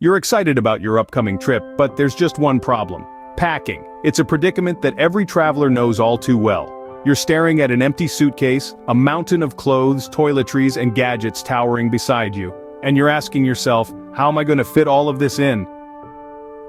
You're excited about your upcoming trip, but there's just one problem. Packing. It's a predicament that every traveler knows all too well. You're staring at an empty suitcase, a mountain of clothes, toiletries, and gadgets towering beside you, and you're asking yourself, how am I going to fit all of this in?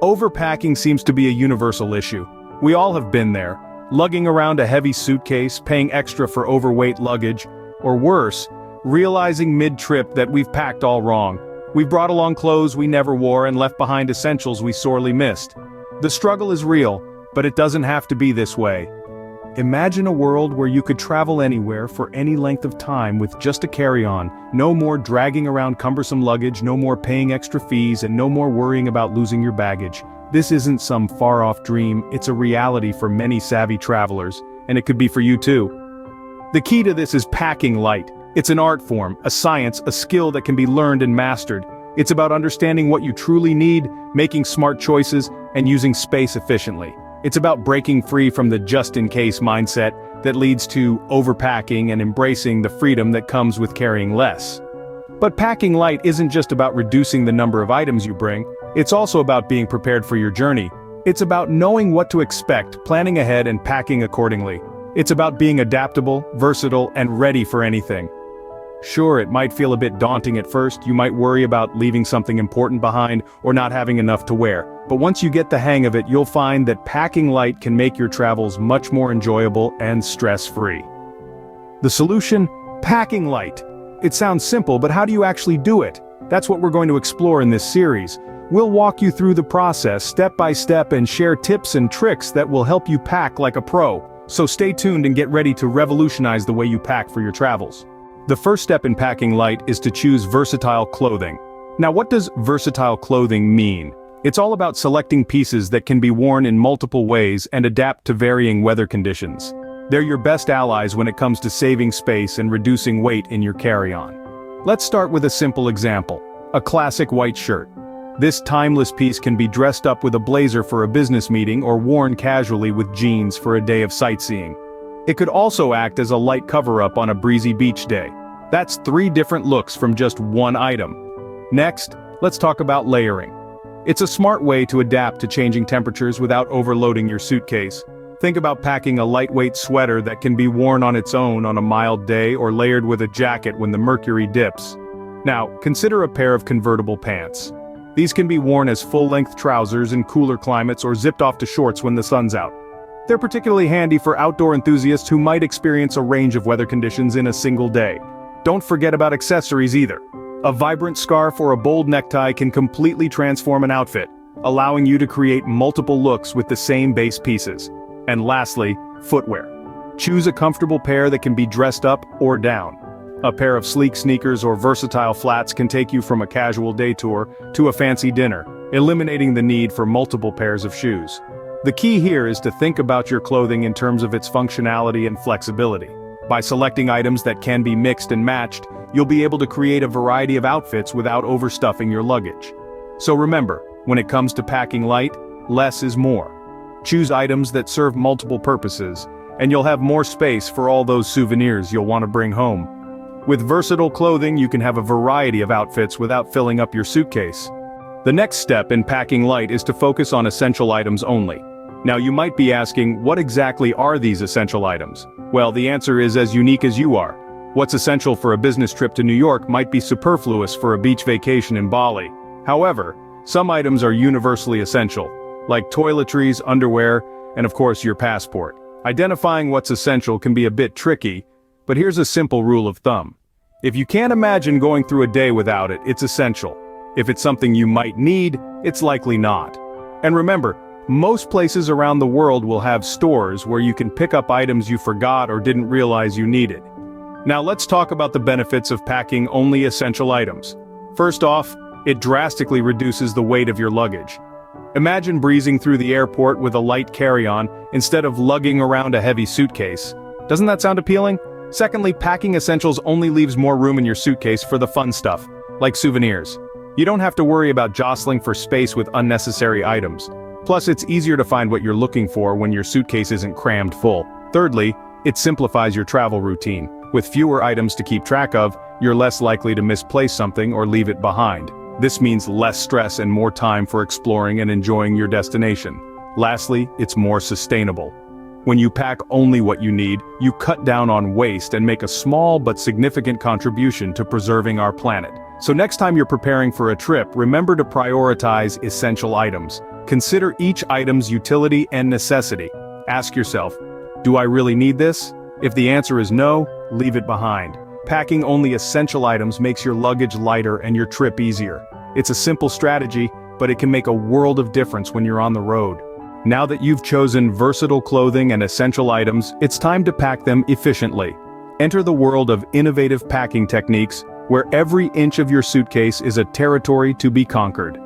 Overpacking seems to be a universal issue. We all have been there, lugging around a heavy suitcase, paying extra for overweight luggage, or worse, realizing mid-trip that we've packed all wrong. We've brought along clothes we never wore and left behind essentials we sorely missed. The struggle is real, but it doesn't have to be this way. Imagine a world where you could travel anywhere for any length of time with just a carry-on, no more dragging around cumbersome luggage, no more paying extra fees, and no more worrying about losing your baggage. This isn't some far-off dream, it's a reality for many savvy travelers, and it could be for you too. The key to this is packing light. It's an art form, a science, a skill that can be learned and mastered. It's about understanding what you truly need, making smart choices, and using space efficiently. It's about breaking free from the just-in-case mindset that leads to overpacking and embracing the freedom that comes with carrying less. But packing light isn't just about reducing the number of items you bring, it's also about being prepared for your journey. It's about knowing what to expect, planning ahead and packing accordingly. It's about being adaptable, versatile, and ready for anything. Sure, it might feel a bit daunting at first, you might worry about leaving something important behind or not having enough to wear. But once you get the hang of it, you'll find that packing light can make your travels much more enjoyable and stress-free. The solution? Packing light. It sounds simple, but how do you actually do it? That's what we're going to explore in this series. We'll walk you through the process step by step and share tips and tricks that will help you pack like a pro. So stay tuned and get ready to revolutionize the way you pack for your travels. The first step in packing light is to choose versatile clothing. Now, what does versatile clothing mean? It's all about selecting pieces that can be worn in multiple ways and adapt to varying weather conditions. They're your best allies when it comes to saving space and reducing weight in your carry-on. Let's start with a simple example. A classic white shirt. This timeless piece can be dressed up with a blazer for a business meeting or worn casually with jeans for a day of sightseeing. It could also act as a light cover-up on a breezy beach day. That's 3 different looks from just one item. Next, let's talk about layering. It's a smart way to adapt to changing temperatures without overloading your suitcase. Think about packing a lightweight sweater that can be worn on its own on a mild day or layered with a jacket when the mercury dips. Now, consider a pair of convertible pants. These can be worn as full-length trousers in cooler climates or zipped off to shorts when the sun's out. They're particularly handy for outdoor enthusiasts who might experience a range of weather conditions in a single day. Don't forget about accessories either. A vibrant scarf or a bold necktie can completely transform an outfit, allowing you to create multiple looks with the same base pieces. And lastly, footwear. Choose a comfortable pair that can be dressed up or down. A pair of sleek sneakers or versatile flats can take you from a casual day tour to a fancy dinner, eliminating the need for multiple pairs of shoes. The key here is to think about your clothing in terms of its functionality and flexibility. By selecting items that can be mixed and matched, you'll be able to create a variety of outfits without overstuffing your luggage. So remember, when it comes to packing light, less is more. Choose items that serve multiple purposes, and you'll have more space for all those souvenirs you'll want to bring home. With versatile clothing, you can have a variety of outfits without filling up your suitcase. The next step in packing light is to focus on essential items only. Now you might be asking, what exactly are these essential items? Well, the answer is as unique as you are. What's essential for a business trip to New York might be superfluous for a beach vacation in Bali. However, some items are universally essential, like toiletries, underwear, and of course your passport. Identifying what's essential can be a bit tricky, but here's a simple rule of thumb. If you can't imagine going through a day without it, it's essential. If it's something you might need, it's likely not. And remember, most places around the world will have stores where you can pick up items you forgot or didn't realize you needed. Now let's talk about the benefits of packing only essential items. First off, it drastically reduces the weight of your luggage. Imagine breezing through the airport with a light carry-on instead of lugging around a heavy suitcase. Doesn't that sound appealing? Secondly, packing essentials only leaves more room in your suitcase for the fun stuff, like souvenirs. You don't have to worry about jostling for space with unnecessary items. Plus, it's easier to find what you're looking for when your suitcase isn't crammed full. Thirdly, it simplifies your travel routine. With fewer items to keep track of, you're less likely to misplace something or leave it behind. This means less stress and more time for exploring and enjoying your destination. Lastly, it's more sustainable. When you pack only what you need, you cut down on waste and make a small but significant contribution to preserving our planet. So next time you're preparing for a trip, remember to prioritize essential items. Consider each item's utility and necessity. Ask yourself, do I really need this? If the answer is no, leave it behind. Packing only essential items makes your luggage lighter and your trip easier. It's a simple strategy, but it can make a world of difference when you're on the road. Now that you've chosen versatile clothing and essential items, it's time to pack them efficiently. Enter the world of innovative packing techniques, where every inch of your suitcase is a territory to be conquered.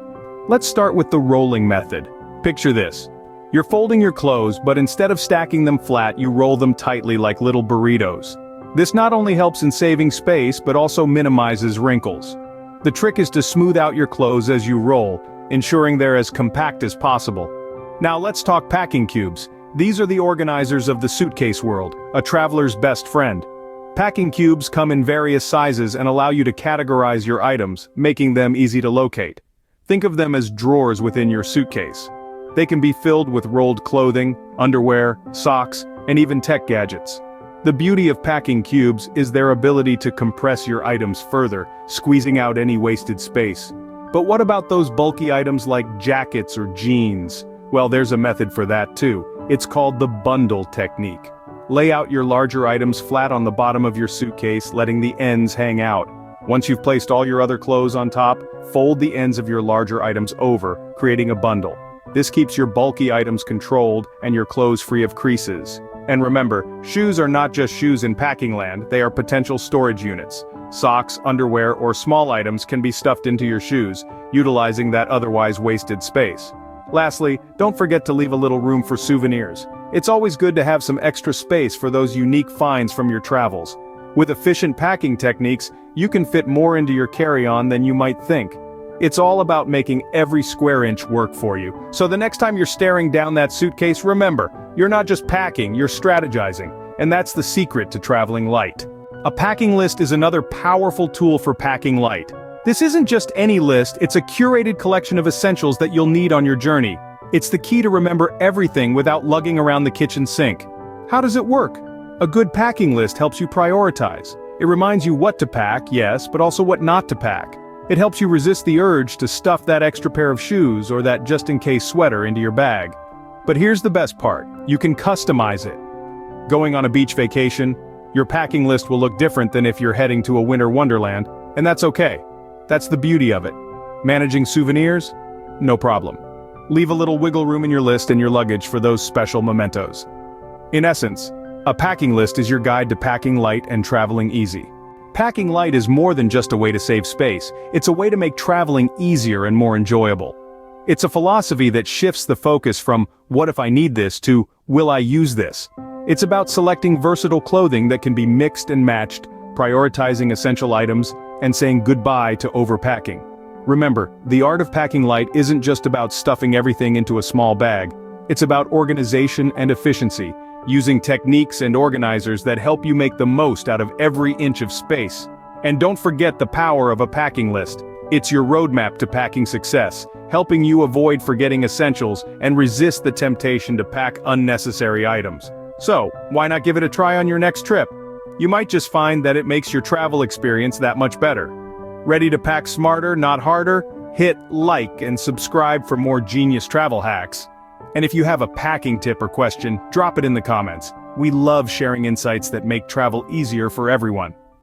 Let's start with the rolling method. Picture this. You're folding your clothes, but instead of stacking them flat, you roll them tightly like little burritos. This not only helps in saving space, but also minimizes wrinkles. The trick is to smooth out your clothes as you roll, ensuring they're as compact as possible. Now let's talk packing cubes. These are the organizers of the suitcase world, a traveler's best friend. Packing cubes come in various sizes and allow you to categorize your items, making them easy to locate. Think of them as drawers within your suitcase. They can be filled with rolled clothing, underwear, socks, and even tech gadgets. The beauty of packing cubes is their ability to compress your items further, squeezing out any wasted space. But what about those bulky items like jackets or jeans? Well, there's a method for that too. It's called the bundle technique. Lay out your larger items flat on the bottom of your suitcase, letting the ends hang out. Once you've placed all your other clothes on top, fold the ends of your larger items over, creating a bundle. This keeps your bulky items controlled and your clothes free of creases. And remember, shoes are not just shoes in packing land, they are potential storage units. Socks, underwear, or small items can be stuffed into your shoes, utilizing that otherwise wasted space. Lastly, don't forget to leave a little room for souvenirs. It's always good to have some extra space for those unique finds from your travels. With efficient packing techniques, you can fit more into your carry-on than you might think. It's all about making every square inch work for you. So the next time you're staring down that suitcase, remember, you're not just packing, you're strategizing. And that's the secret to traveling light. A packing list is another powerful tool for packing light. This isn't just any list, it's a curated collection of essentials that you'll need on your journey. It's the key to remember everything without lugging around the kitchen sink. How does it work? A good packing list helps you prioritize. It reminds you what to pack, yes, but also what not to pack. It helps you resist the urge to stuff that extra pair of shoes or that just-in-case sweater into your bag. But here's the best part, you can customize it. Going on a beach vacation, your packing list will look different than if you're heading to a winter wonderland, and that's okay. That's the beauty of it. Managing souvenirs? No problem. Leave a little wiggle room in your list and your luggage for those special mementos. In essence, a packing list is your guide to packing light and traveling easy. Packing light is more than just a way to save space, it's a way to make traveling easier and more enjoyable. It's a philosophy that shifts the focus from, what if I need this, to, will I use this? It's about selecting versatile clothing that can be mixed and matched, prioritizing essential items, and saying goodbye to overpacking. Remember, the art of packing light isn't just about stuffing everything into a small bag. It's about organization and efficiency, using techniques and organizers that help you make the most out of every inch of space. And don't forget the power of a packing list. It's your roadmap to packing success, helping you avoid forgetting essentials and resist the temptation to pack unnecessary items. So, why not give it a try on your next trip? You might just find that it makes your travel experience that much better. Ready to pack smarter, not harder? Hit like and subscribe for more genius travel hacks. And if you have a packing tip or question, drop it in the comments. We love sharing insights that make travel easier for everyone.